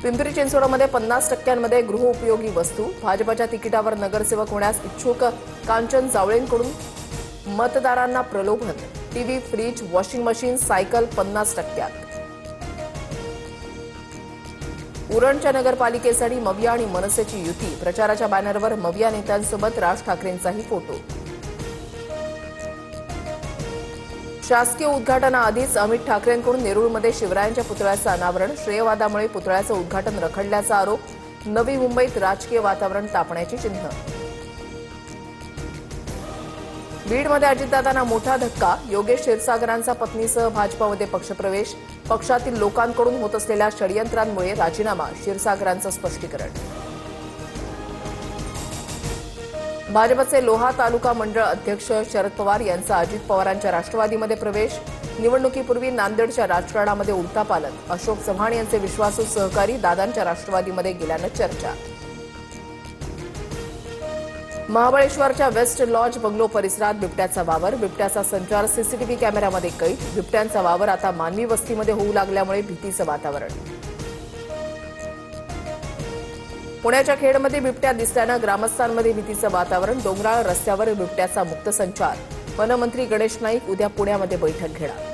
पिंपरी चिंचवडमध्ये 50% गृहोपयोगी वस्तू। भाजपच्या तिकिटावर नगरसेवक होण्यास इच्छुक कांचन जावळेंकडून मतदारांना प्रलोभन। TV, fridge, washing machine, cycle 50%। उरणच्या नगरपालिकेसाठी मविया आणि मनसेची युती। प्रचाराच्या बॅनरवर मविया नेत्यांसोबत राज ठाकरेंचाही फोटो। शासकीय उद्घाटनाआधीच अमित ठाकरेंकडून नेरूळमध्ये शिवरायांच्या पुतळ्याचं अनावरण। श्रेयवादामुळे पुतळ्याचं उद्घाटन रखडल्याचा आरोप। नवी मुंबईत राजकीय वातावरण तापण्याची चिन्ह। बीडमध्ये अजितदादांना मोठा धक्का। योगेश क्षीरसागरांचा पत्नीसह भाजपामध्ये पक्षप्रवेश। पक्षातील लोकांकडून होत असलेल्या षडयंत्रांमुळे राजीनामा। क्षीरसागरांचं स्पष्टीकरण। भाजपचे लोहा तालुका मंडळ अध्यक्ष शरद पवार यांचा अजित पवारांच्या राष्ट्रवादीमध्ये प्रवेश। निवडणुकीपूर्वी नांदेडच्या राजकारणामध्ये उलथापालथ। अशोक चव्हाण यांचे विश्वासू सहकारी दादांच्या राष्ट्रवादीमध्ये गेल्यानं चर्चा। महाबळेश्वरच्या वेस्ट लॉज बंगलो परिसरात बिबट्याचा वावर। बिबट्याचा संचार सीसीटीव्ही कॅमेऱ्यामध्ये कैद। बिबट्यांचा वावर आता मानवी वस्तीमध्ये होऊ लागल्यामुळे भीतीचं वातावरण। पुण्याच्या खेडमध्ये बिबट्या दिसल्यानं ग्रामस्थांमध्ये भीतीचं वातावरण। डोंगराळ रस्त्यावर बिबट्याचा मुक्त संचार। वनमंत्री गणेश नाईक उद्या पुण्यामध्ये बैठक घेणार।